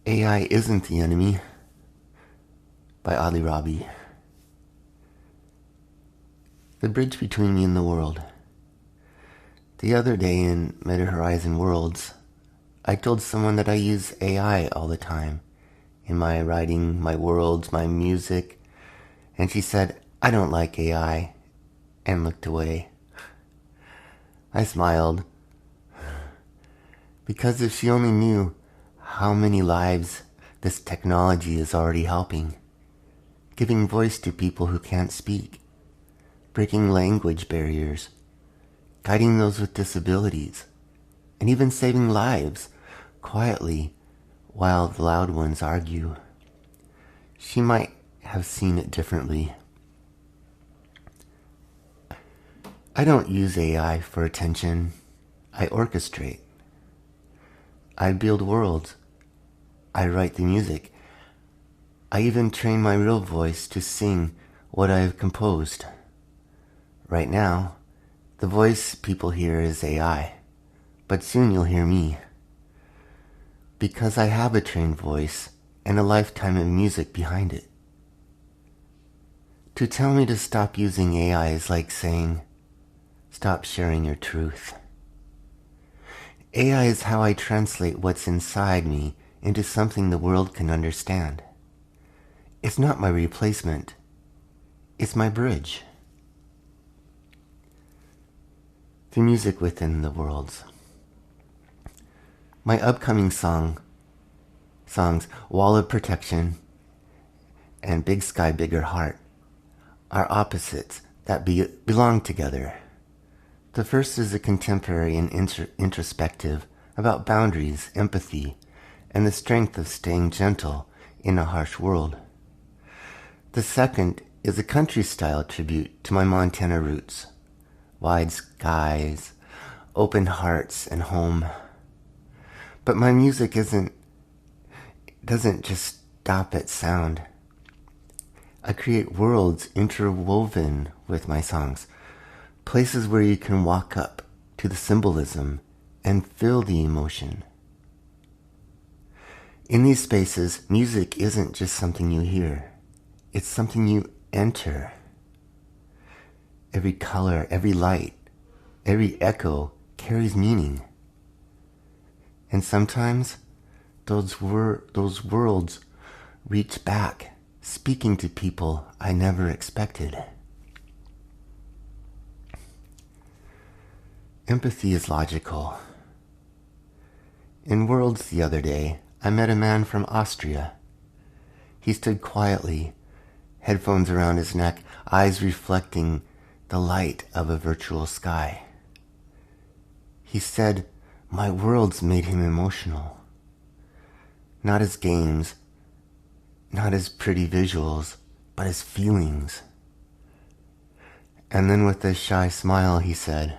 AI Isn't the Enemy by Robbie. The bridge between me and the world. The other day in Meta Horizon Worlds, I told someone that I use AI all the time in my writing, my worlds, my music, and she said, I don't like AI, and looked away. I smiled, because if she only knew how many lives this technology is already helping, giving voice to people who can't speak, breaking language barriers, guiding those with disabilities, and even saving lives quietly while the loud ones argue. She might have seen it differently. I don't use AI for attention. I orchestrate. I build worlds. I write the music. I even train my real voice to sing what I have composed. Right now, the voice people hear is AI, but soon you'll hear me. Because I have a trained voice and a lifetime of music behind it. To tell me to stop using AI is like saying, stop sharing your truth. AI is how I translate what's inside me into something the world can understand. It's not my replacement. It's my bridge. The music within the worlds. My upcoming songs, Wall of Protection and Big Sky, Bigger Heart, are opposites that belong together. The first is a contemporary and introspective about boundaries, empathy, and the strength of staying gentle in a harsh world. The second is a country-style tribute to my Montana roots, wide skies, open hearts, and home. But my music doesn't just stop at sound. I create worlds interwoven with my songs, places where you can walk up to the symbolism and feel the emotion. In these spaces, music isn't just something you hear. It's something you enter. Every color, every light, every echo carries meaning. And sometimes those worlds reach back, speaking to people I never expected. Empathy is logical. In Worlds the other day, I met a man from Austria. He stood quietly, headphones around his neck, eyes reflecting the light of a virtual sky. He said, my worlds made him emotional. Not as games, not as pretty visuals, but as feelings. And then with a shy smile, he said,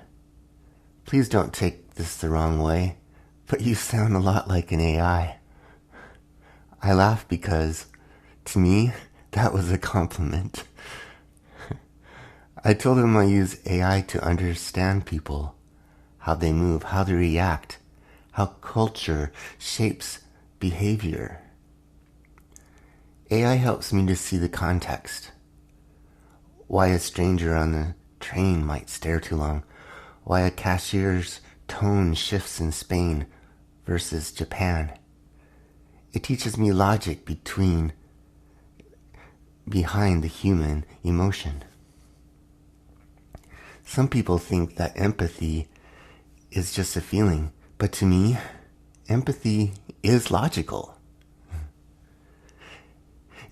please don't take this the wrong way, but you sound a lot like an AI. I laughed because, to me, that was a compliment. I told him I use AI to understand people, how they move, how they react, how culture shapes behavior. AI helps me to see the context. Why a stranger on the train might stare too long. Why a cashier's tone shifts in Spain versus Japan. It teaches me logic behind the human emotion. Some people think that empathy is just a feeling, but to me, empathy is logical.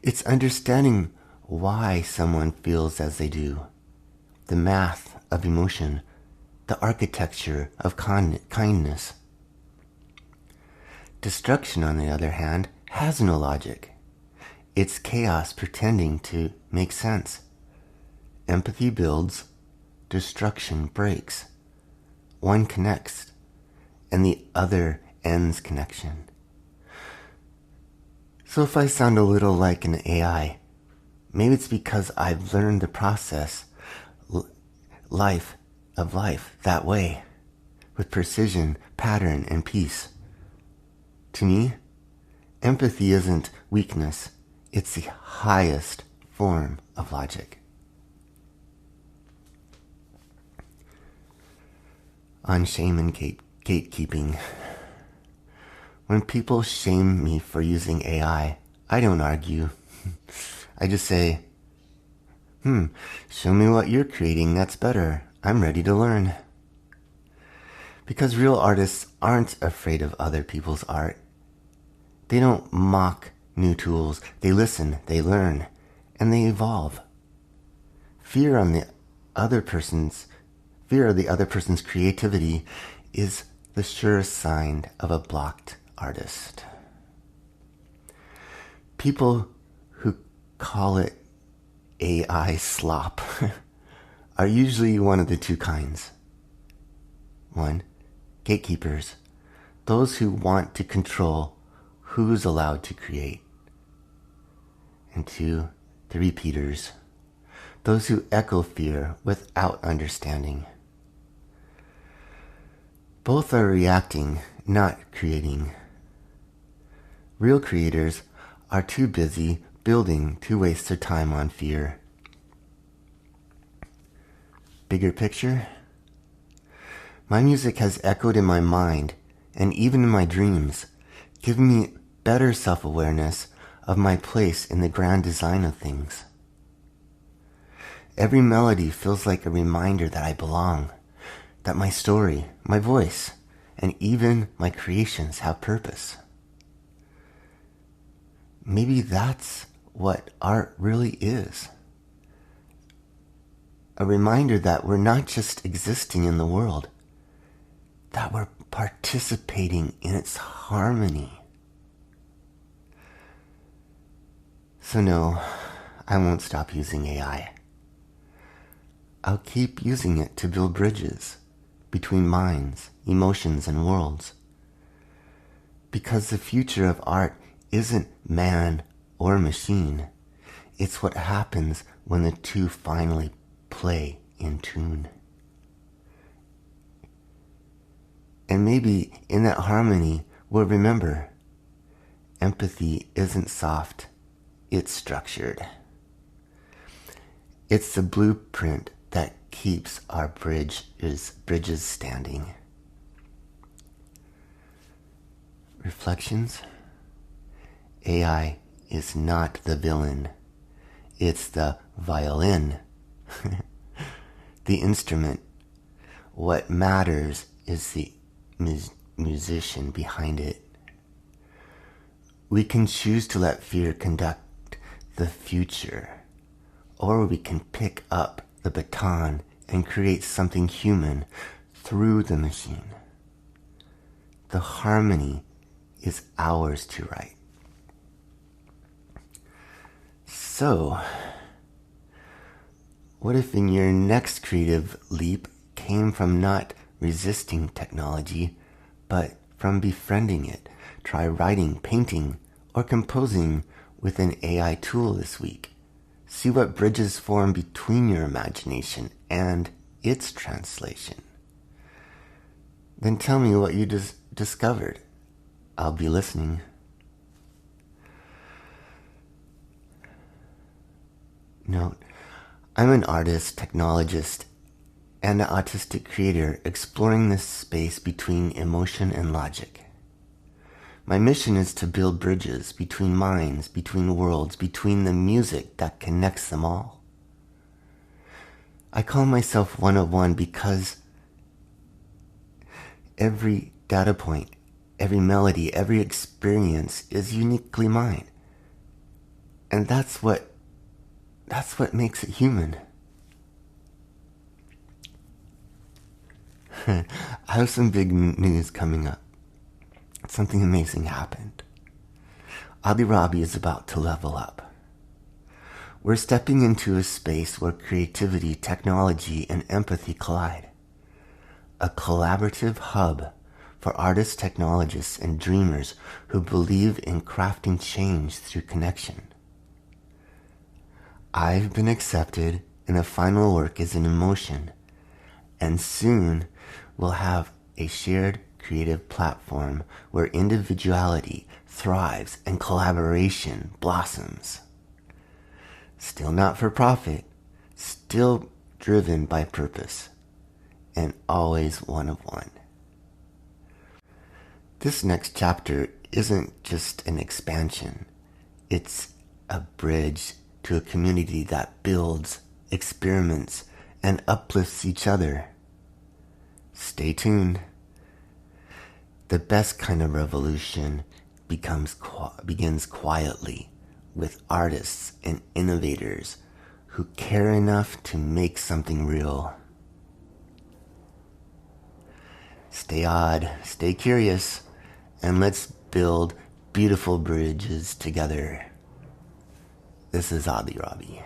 It's understanding why someone feels as they do, the math of emotion, the architecture of kindness. Destruction, on the other hand, has no logic. It's chaos pretending to make sense. Empathy builds, destruction breaks. One connects, and the other ends connection. So if I sound a little like an AI, maybe it's because I've learned the process life that way, with precision, pattern, and peace. To me, Empathy isn't weakness. It's the highest form of logic. On shame and gatekeeping. When people shame me for using AI, I don't argue. I just say, show me what you're creating that's better. I'm ready to learn. Because real artists aren't afraid of other people's art. They don't mock new tools. They listen, they learn, and they evolve. Fear of the other person's creativity is the surest sign of a blocked artist. People who call it AI slop are usually one of the two kinds. 1. Gatekeepers, those who want to control who's allowed to create. And 2. The repeaters, those who echo fear without understanding. Both are reacting, not creating. Real creators are too busy building to waste their time on fear. Bigger picture? My music has echoed in my mind and even in my dreams, giving me better self-awareness of my place in the grand design of things. Every melody feels like a reminder that I belong, that my story, my voice, and even my creations have purpose. Maybe that's what art really is. A reminder that we're not just existing in the world, that we're participating in its harmony. So no, I won't stop using AI. I'll keep using it to build bridges between minds, emotions, and worlds. Because the future of art isn't man or machine. It's what happens when the two finally play in tune. And maybe in that harmony we'll remember empathy isn't soft, it's structured. It's the blueprint that keeps our bridges standing. Reflections? AI is not the villain. It's the violin. The instrument. What matters is the musician behind it. We can choose to let fear conduct the future, or we can pick up the baton and create something human through the machine. The harmony is ours to write. So, what if in your next creative leap came from not resisting technology, but from befriending it? Try writing, painting, or composing with an AI tool this week. See what bridges form between your imagination and its translation. Then tell me what you discovered. I'll be listening. Note, I'm an artist, technologist, and an autistic creator exploring this space between emotion and logic. My mission is to build bridges between minds, between worlds, between the music that connects them all. I call myself 101 because every data point, every melody, every experience is uniquely mine. And that's what makes it human. I have some big news coming up. Something amazing happened. Robbie is about to level up. We're stepping into a space where creativity, technology, and empathy collide. A collaborative hub for artists, technologists, and dreamers who believe in crafting change through connection. I've been accepted, and the final work is in motion, and soon we'll have a shared creative platform where individuality thrives and collaboration blossoms. Still not for profit, still driven by purpose, and always one of one. This next chapter isn't just an expansion, it's a bridge to a community that builds, experiments, and uplifts each other. Stay tuned. The best kind of revolution begins quietly with artists and innovators who care enough to make something real. Stay odd, stay curious, and let's build beautiful bridges together. This is Robbie.